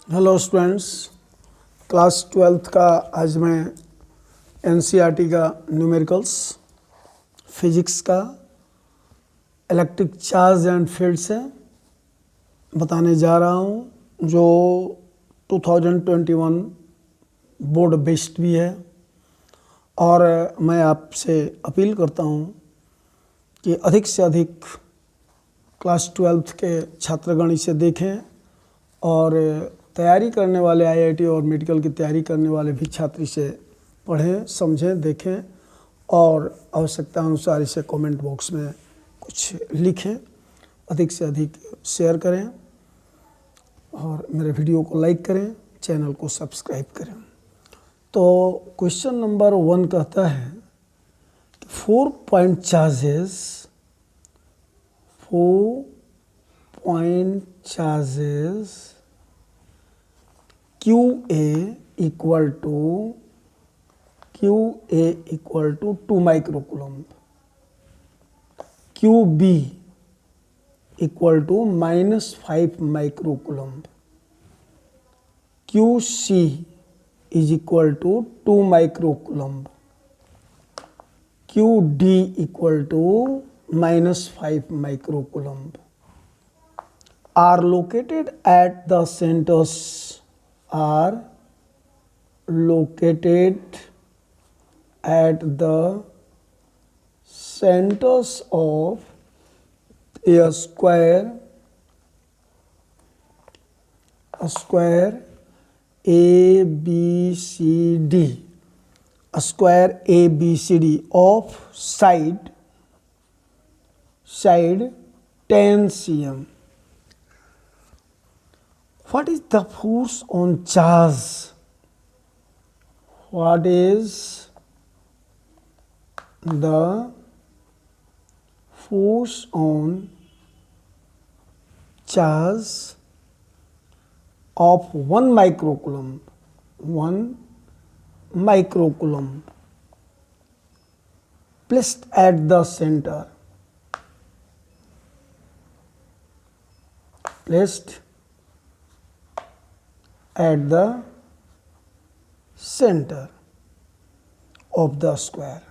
Hello students, class 12th का आज मैं एनसीईआरटी का न्यूमेरिकल्स, फिजिक्स का इलेक्ट्रिक चार्ज एंड फील्ड से बताने जा रहा हूँ, जो 2021 बोर्ड बेस्ड भी है। और मैं आपसे अपील करता हूँ कि अधिक से अधिक क्लास 12th के छात्रगण इसे देखें और तैयारी करने वाले आईआईटी और मेडिकल की तैयारी करने वाले भी छात्र इसे पढ़ें, समझें, देखें और आवश्यकता अनुसार इसे कमेंट बॉक्स में कुछ लिखें। अधिक से अधिक शेयर करें और मेरे वीडियो को लाइक करें, चैनल को सब्सक्राइब करें। तो क्वेश्चन नंबर 1 कहता है कि 4 point charges QA equal to 2 microcoulomb, QB equal to -5 microcoulomb, QC is equal to 2 microcoulomb, QD equal to -5 microcoulomb are located at the centers of a square ABCD, a square ABCD of side 10 cm. What is the force on charge? What is the force on charge of 1 microcoulomb? 1 microcoulomb placed at the center. Placed at the center of the square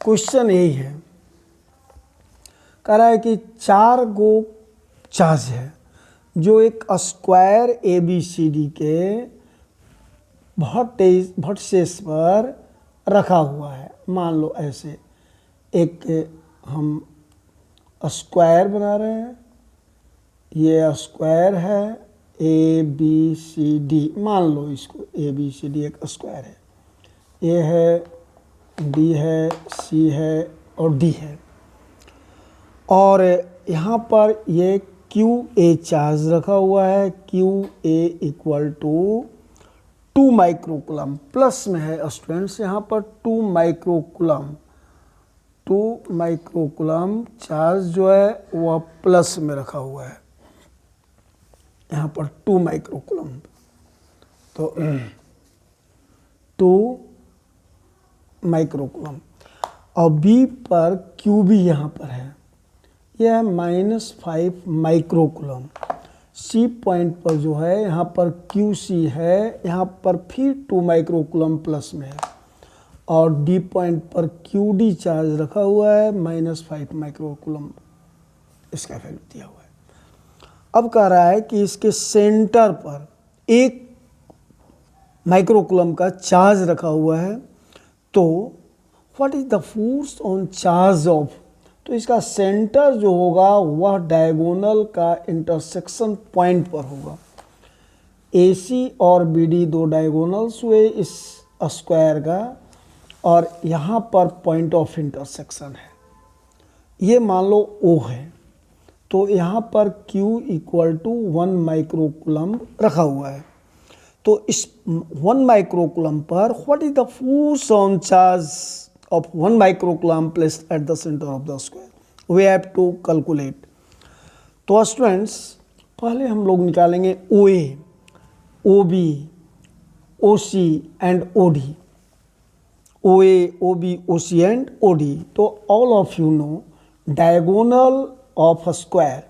question यही है, कह रहा है कि 4 गो charge है जो एक square ABCD के वर्टिसेस पर रखा हुआ है। मान लो ऐसे एक हम स्क्वायर बना रहे हैं, ये स्क्वायर है ABCD, मान लो इसको ABCD एक स्क्वायर है, A है, B है, C है और D है। और यहाँ पर ये QA चार्ज रखा हुआ है, QA equal to 2 microcoulomb, plus में है स्टूडेंट्स, यहाँ पर 2 माइक्रोकुलम चार्ज जो है वह प्लस में रखा हुआ है, यहाँ पर 2 माइक्रोकुलम। तो 2 माइक्रोकुलम और B पर QB यहाँ पर है, यह है -5 माइक्रोकुलम। C पॉइंट पर जो है यहाँ पर QC है, यहाँ पर फिर 2 माइक्रोकुलम प्लस में है और D पॉइंट पर QD चार्ज रखा हुआ है -5 माइक्रोकुलम, इसका वैल्यू दिया हुआ है। अब कह रहा है कि इसके सेंटर पर 1 माइक्रोकुलम का चार्ज रखा हुआ है, तो what is the force on charge of, तो इसका सेंटर जो होगा वह डायगोनल का इंटरसेक्शन पॉइंट पर होगा। AC और BD 2 डायगोनल्स हुए इस स्क्वायर का और यहाँ पर पॉइंट ऑफ इंटरसेक्शन है, ये मान लो O है, तो यहाँ पर Q इक्वल टू 1 माइक्रोकुलम रखा हुआ है। तो इस 1 माइक्रोकुलम पर what is the force on charge of 1 microcoulomb placed at the centre of the square, we have to calculate. तो स्टूडेंट्स पहले हम लोग निकालेंगे OA, OB, OC and OD, OA, OB, OC and OD। तो all of you know diagonal of a square,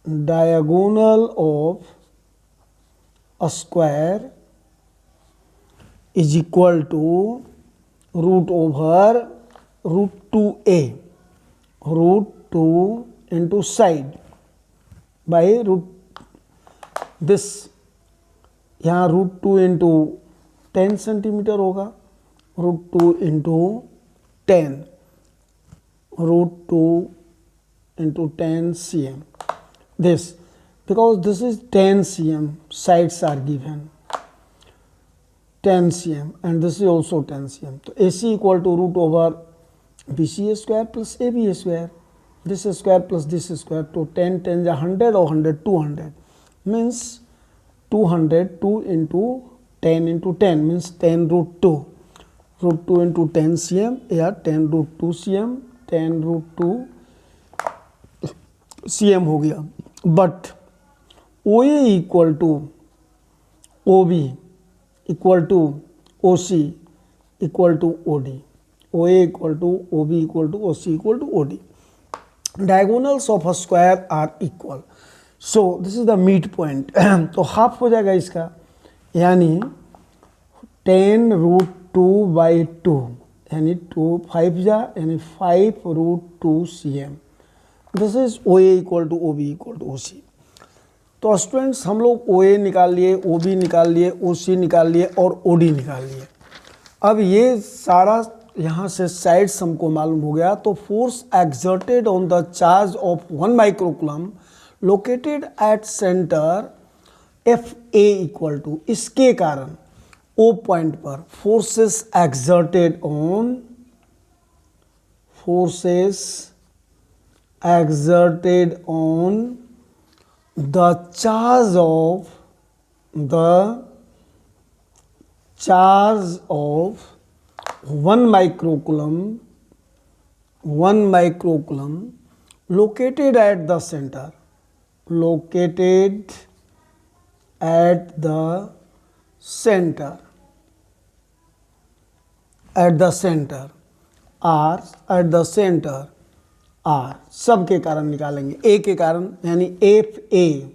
diagonal of a square is equal to root over root 2a, root 2 into side by root this, यहाँ root 2 into 10 centimetre होगा, root 2 into 10, root 2 into 10 cm. This, because this is 10 cm, sides are given 10 cm and this is also 10 cm. So AC equal to root over BC square plus AB square, this square plus this square. So 10 10 is 100 or 100 200 means 200, 2 into 10 into 10 means 10 root 2, root 2 into 10 cm या 10 root 2 cm, 10 root 2 cm हो गया. But OA equal to OB equal to OC equal to OD, OA equal to OB equal to OC equal to OD. Diagonals of a square are equal. So this is the midpoint. तो half हो जाएगा इसका, यानी 10 root 2 by 2 यानी 2 5 जा यानी 5 root 2 cm. This is OA equal to OB equal to OC. तो students हम लोग OA निकाल लिए, OB निकाल लिए, OC निकाल लिए और OD निकाल लिए. अब ये सारा यहाँ से साइड्स हमको मालूम हो गया. तो force exerted on the charge of 1 microcoulomb located at centre FA equal to, इसके कारण O पॉइंट पर forces exerted on, forces exerted on the charge of 1 microcoulomb located at the center, located at the center, at the center, or at the center R, सब के कारण निकालेंगे. ए के कारण यानी एफ ए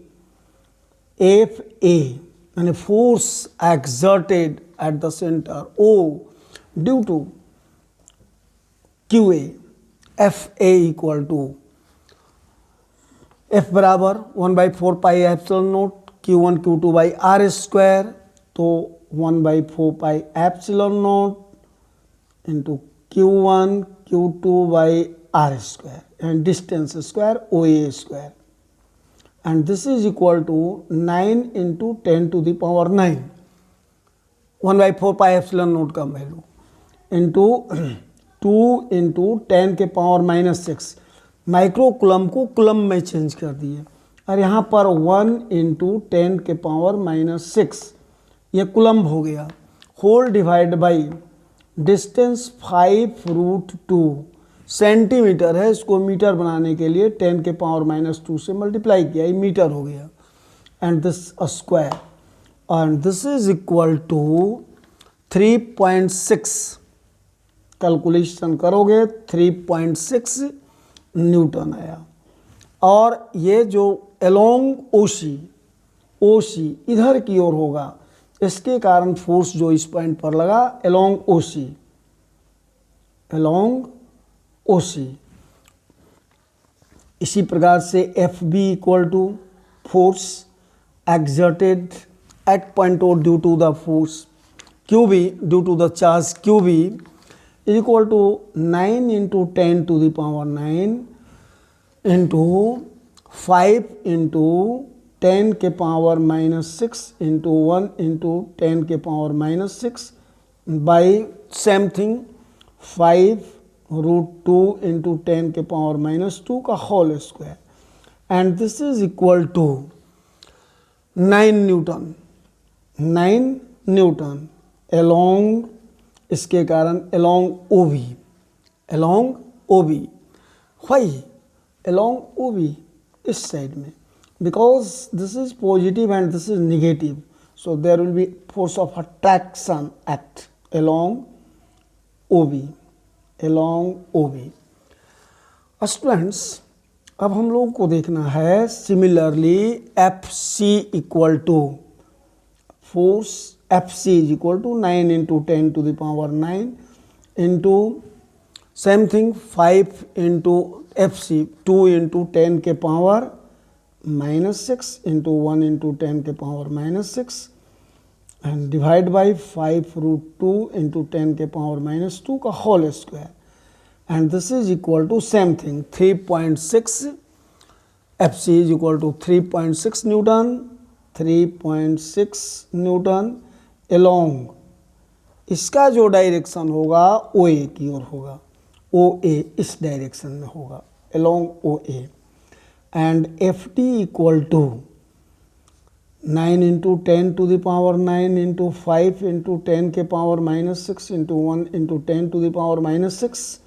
यानी force exerted at the centre. O due to Q A, F A equal to F बराबर 1/4 pi epsilon naught Q1 Q2 by R square. तो 1/4 pi epsilon naught into Q1 Q2 by R square and distance square OA square, and this is equal to 9 into 10 to the power 9, 1/4 pi epsilon note का value into 2 into 10 के power -6. Microcoulomb को coulomb में change कर दिए और यहाँ पर 1 into 10 के पावर -6 ये कुलम हो गया. Whole divide by distance 5 root 2 centimetre है, इसको मीटर बनाने के लिए 10 के पावर -2 से मल्टीप्लाई किया, ये मीटर हो गया. And this square, and this is equal to 3.6, calculation करोगे 3.6 न्यूटन आया. और ये जो अलोंग ओसी इधर की ओर होगा, इसके कारण फोर्स जो इस पॉइंट पर लगा अलोंग ओसी. इसी प्रकार से F B equal to force exerted at point O due to the force Q B, due to the charge Q B is equal to 9 into 10 to the power 9 into 5 into 10 के power -6 into 1 into 10 के power -6 by same thing 5 root 2 into 10 के power -2 का whole square. And this is equal to 9 Newton along, इसके कारण along OB. Why along OB इस side में, because this is positive and this is negative, so there will be force of attraction act along OB. Students अब हम लोग को देखना है similarly F C equal to force F C is equal to 9 into 10 to the power 9 into same thing 5 into F C 2 into 10 के power -6 into 1 into 10 के power -6 and divide by 5√2 into 10 के power -2 का whole square and this is equal to same thing 3.6 F C is equal to 3.6 newton 3.6 newton along इसका जो direction होगा ओ ए की ओर होगा, ओ ए इस डायरेक्शन में होगा along O A and F D equal to 9 into 10 to the power 9 into 5 into 10 के power -6 into 1 into 10 to the power -6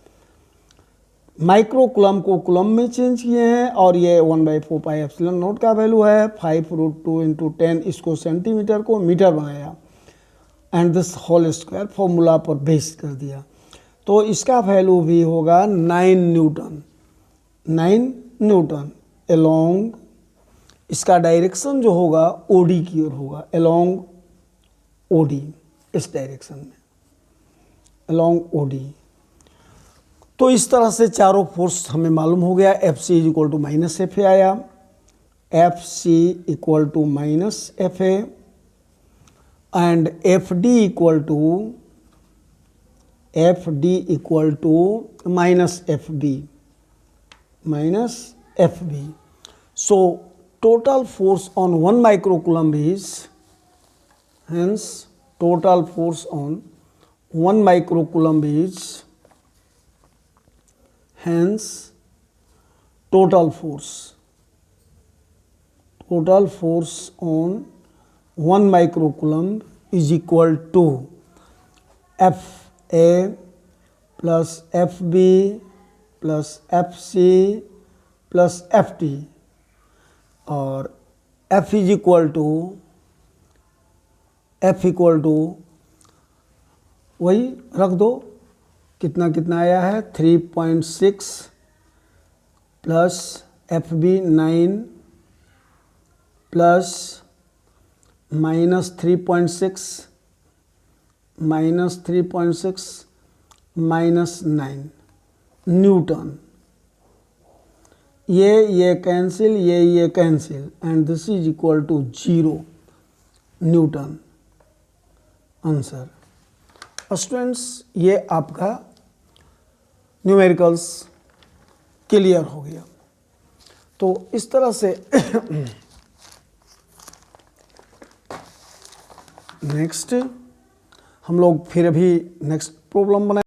microcoulomb को कुलम में चेंज किए हैं और ये 1/4 पाई एप्सिलॉन नॉट का वैल्यू है 5√2 इंटू 10 इसको सेंटीमीटर को मीटर बनाया and this whole square formula पर बेस कर दिया तो इसका वैल्यू भी होगा 9 न्यूटन एलोंग इसका डायरेक्शन जो होगा ओडी की ओर होगा एलोंग ओडी इस डायरेक्शन में एलोंग ओडी। तो इस तरह से चारों फोर्स हमें मालूम हो गया F C is equal to minus F A आया F C equal to minus F A and F D equal to minus F B so total force on 1 microcoulomb is hence total force on 1 microcoulomb is hence total force on 1 microcoulomb is equal to Fa plus Fb plus Fc plus Ft और F equal to वही रख दो कितना कितना आया है 3.6 plus Fb 9 plus -3.6 minus 9 newton ये cancel ये cancel and this is equal to 0 newton answer. Students ये आपका न्यूमेरिकल्स क्लियर हो गया। तो इस तरह से नेक्स्ट हम लोग फिर अभी नेक्स्ट प्रॉब्लम बनाए।